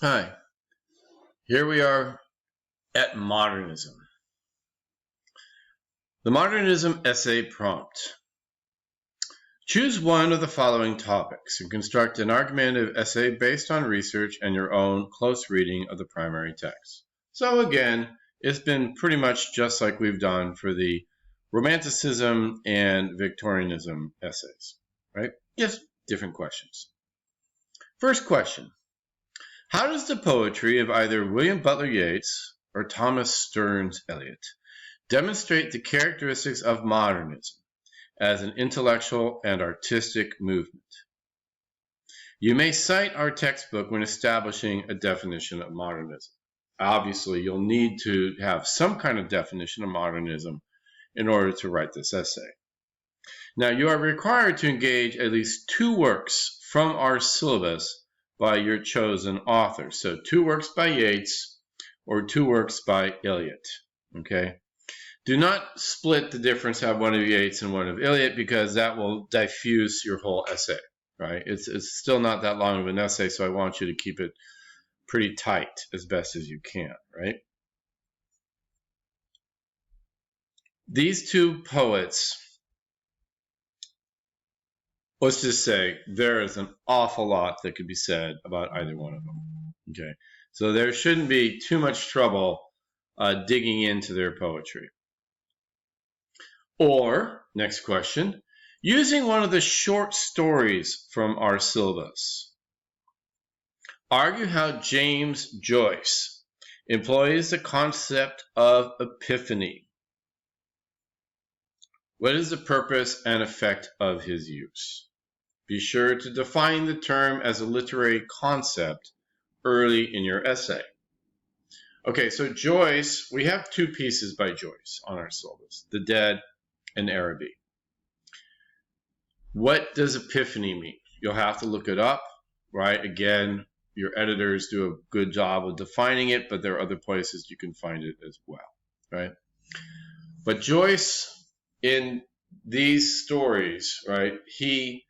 Hi, here we are at Modernism. The Modernism essay prompt. Choose one of the following topics and construct an argumentative essay based on research and your own close reading of the primary text. So again, it's been pretty much just like we've done for the Romanticism and Victorianism essays, right? Just different questions. First question. How does the poetry of either William Butler Yeats or Thomas Stearns Eliot demonstrate the characteristics of modernism as an intellectual and artistic movement? You may cite our textbook when establishing a definition of modernism. Obviously, you'll need to have some kind of definition of modernism in order to write this essay. Now, you are required to engage at least 2 works from our syllabus by your chosen author. So 2 works by Yeats or 2 works by Eliot. Okay. Do not split the difference, have one of Yeats and one of Eliot, because that will diffuse your whole essay, right? It's still not that long of an essay, so I want you to keep it pretty tight as best as you can, right? These 2 poets, let's just say there is an awful lot that could be said about either one of them. Okay, so there shouldn't be too much trouble digging into their poetry. Or, next question, using one of the short stories from our syllabus, argue how James Joyce employs the concept of epiphany. What is the purpose and effect of his use? Be sure to define the term as a literary concept early in your essay. Okay, so Joyce, we have 2 pieces by Joyce on our syllabus, The Dead and Araby. What does epiphany mean? You'll have to look it up, right? Again, your editors do a good job of defining it, but there are other places you can find it as well, right? But Joyce, in these stories, right, he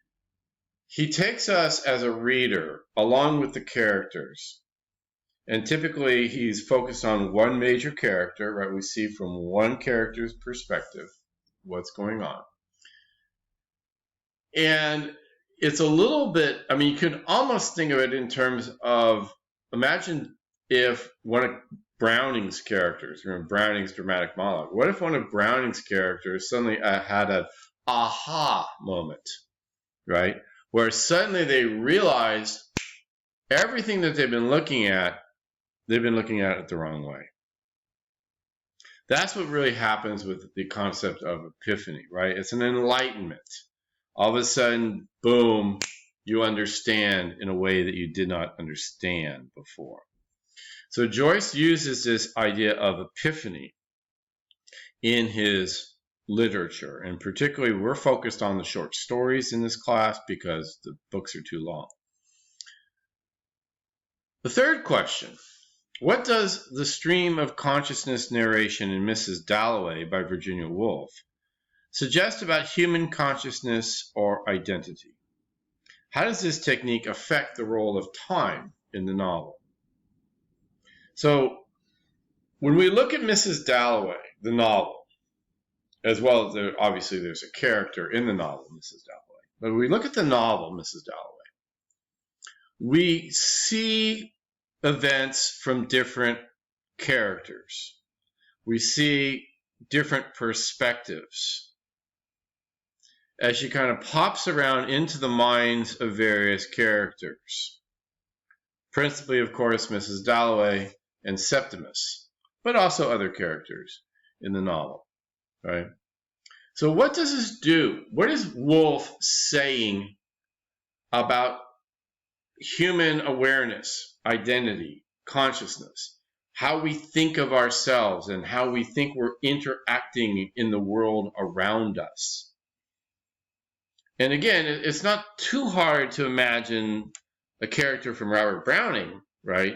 takes us as a reader along with the characters, and typically he's focused on one major character, right? We see from one character's perspective what's going on. And it's a little bit, I mean, you can almost think of it in terms of, imagine if one of Browning's characters, Browning's dramatic monologue, what if one of Browning's characters suddenly had an aha moment, right? Where suddenly they realized everything that they've been looking at it the wrong way. That's what really happens with the concept of epiphany, right? It's an enlightenment. All of a sudden, boom, you understand in a way that you did not understand before. So Joyce uses this idea of epiphany in his literature, and particularly we're focused on the short stories in this class because the books are too long. The third question, what does the stream of consciousness narration in Mrs. Dalloway by Virginia Woolf suggest about human consciousness or identity? How does this technique affect the role of time in the novel? So when we look at Mrs. Dalloway, the novel, as well as obviously there's a character in the novel, Mrs. Dalloway, but when we look at the novel, Mrs. Dalloway, we see events from different characters. We see different perspectives as she kind of pops around into the minds of various characters. Principally, of course, Mrs. Dalloway and Septimus, but also other characters in the novel, right? So what does this do? What is Woolf saying about human awareness, identity, consciousness, how we think of ourselves and how we think we're interacting in the world around us? And again, it's not too hard to imagine a character from Robert Browning, right?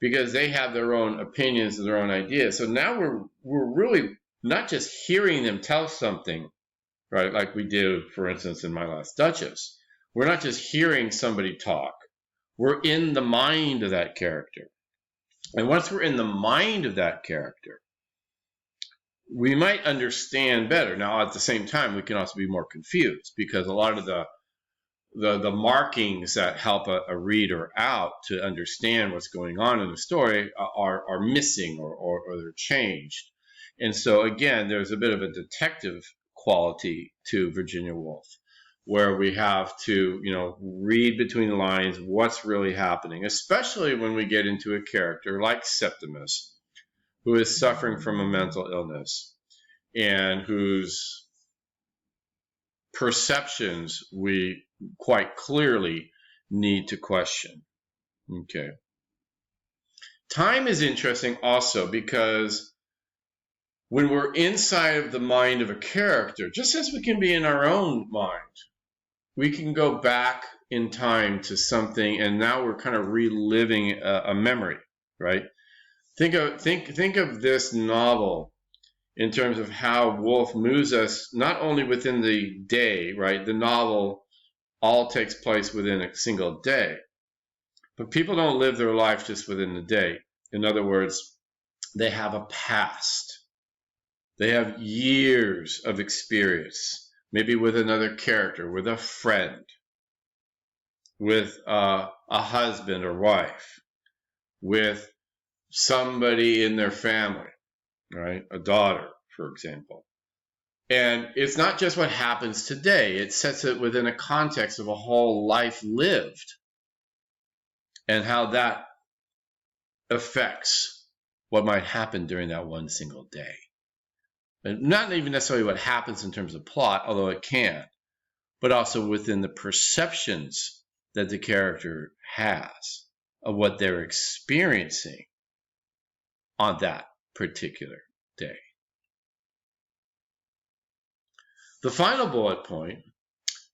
Because they have their own opinions and their own ideas. So now we're really not just hearing them tell something, right? Like we do, for instance, in My Last Duchess. We're not just hearing somebody talk. We're in the mind of that character. And once we're in the mind of that character, we might understand better. Now, at the same time, we can also be more confused because a lot of the markings that help a reader out to understand what's going on in the story are missing or they're changed. And so, again, there's a bit of a detective quality to Virginia Woolf, where we have to, read between the lines what's really happening, especially when we get into a character like Septimus, who is suffering from a mental illness and whose perceptions we quite clearly need to question. Okay. Time is interesting also because when we're inside of the mind of a character, just as we can be in our own mind, we can go back in time to something, and now we're kind of reliving a memory, right? Think of this novel in terms of how Woolf moves us not only within the day, right? The novel all takes place within a single day, but people don't live their life just within the day. In other words, they have a past. They have years of experience, maybe with another character, with a friend, with a husband or wife, with somebody in their family, right? A daughter, for example. And it's not just what happens today. It sets it within a context of a whole life lived and how that affects what might happen during that one single day. And not even necessarily what happens in terms of plot, although it can, but also within the perceptions that the character has of what they're experiencing on that particular day. The final bullet point,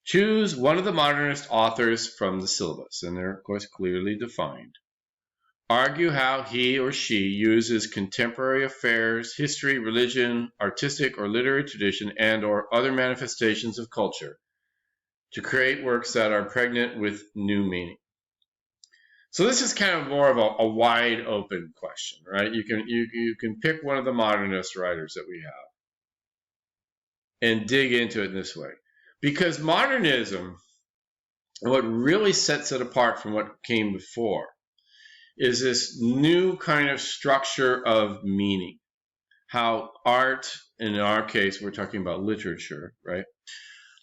choose one of the modernist authors from the syllabus, and they're, of course, clearly defined. Argue how he or she uses contemporary affairs, history, religion, artistic or literary tradition, and or other manifestations of culture to create works that are pregnant with new meaning. So this is kind of more of a wide open question, right? You can pick one of the modernist writers that we have and dig into it in this way. Because modernism, what really sets it apart from what came before, is this new kind of structure of meaning. How art, and in our case, we're talking about literature, right?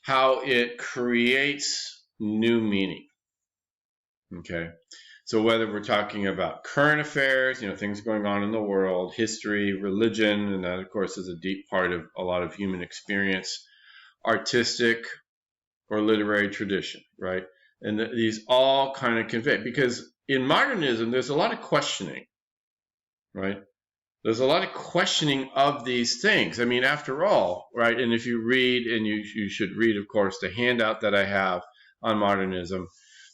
How it creates new meaning. Okay. So whether we're talking about current affairs, things going on in the world, history, religion, and that, of course, is a deep part of a lot of human experience, artistic or literary tradition, right? And these all kind of convey, because in modernism, there's a lot of questioning, right? There's a lot of questioning of these things. I mean, after all, right? And if you read, and you should read, of course, the handout that I have on modernism.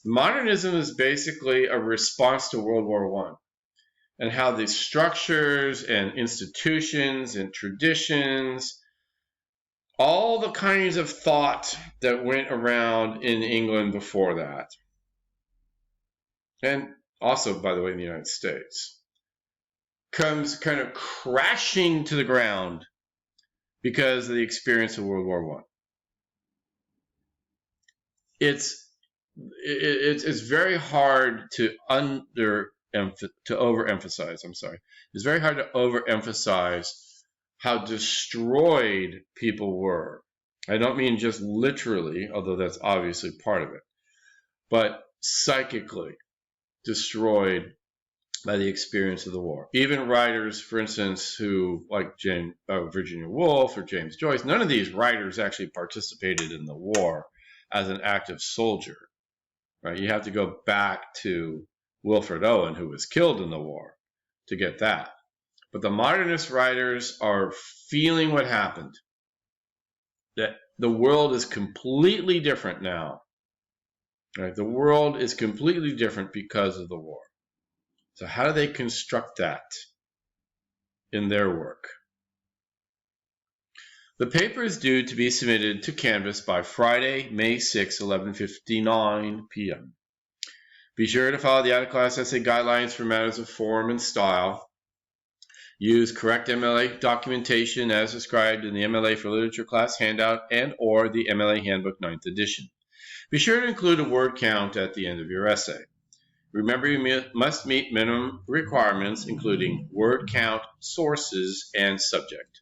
Modernism is basically a response to World War I and how the structures and institutions and traditions, all the kinds of thought that went around in England before that, and also, by the way, in the United States, comes kind of crashing to the ground because of the experience of World War I. It's very hard to overemphasize. I'm sorry. It's very hard to overemphasize how destroyed people were. I don't mean just literally, although that's obviously part of it, but psychically destroyed by the experience of the war. Even writers, for instance, who like Virginia Woolf or James Joyce, none of these writers actually participated in the war as an active soldier. Right? You have to go back to Wilfred Owen, who was killed in the war, to get that. But the modernist writers are feeling what happened. That the world is completely different now. Right? The world is completely different because of the war. So how do they construct that in their work? The paper is due to be submitted to Canvas by Friday, May 6, 11:59 p.m. Be sure to follow the out-of-class essay guidelines for matters of form and style. Use correct MLA documentation as described in the MLA for Literature class handout and or the MLA Handbook 9th edition. Be sure to include a word count at the end of your essay. Remember, you must meet minimum requirements, including word count, sources, and subject.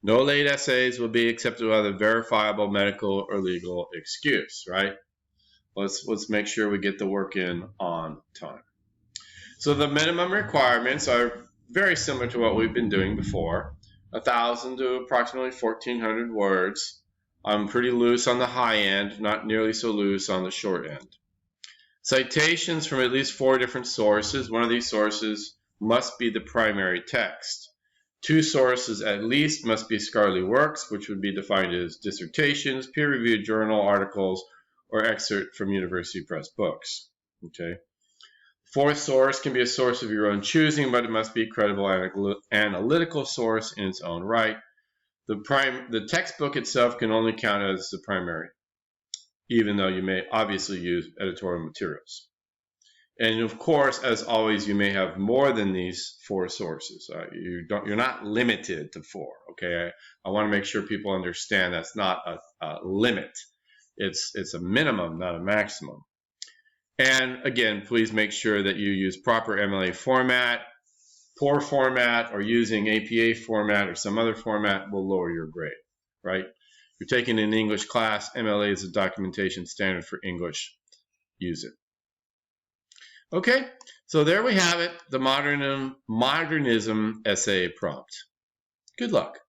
No late essays will be accepted without a verifiable medical or legal excuse, right? Let's make sure we get the work in on time. So the minimum requirements are very similar to what we've been doing before. 1,000 to approximately 1,400 words. I'm pretty loose on the high end, not nearly so loose on the short end. Citations from at least 4 different sources. One of these sources must be the primary text. 2 sources at least must be scholarly works, which would be defined as dissertations, peer-reviewed journal articles, or excerpt from university press books. Okay. 4th source can be a source of your own choosing, but it must be a credible analytical source in its own right. The textbook itself can only count as the primary, even though you may obviously use editorial materials. And of course, as always, you may have more than these 4 sources. You're not limited to 4. Okay, I want to make sure people understand that's not a limit. It's a minimum, not a maximum. And again, please make sure that you use proper MLA format. Poor format or using APA format or some other format will lower your grade, right? You're taking an English class, MLA is a documentation standard for English. Use it. Okay, so there we have it, the Modernism essay prompt. Good luck.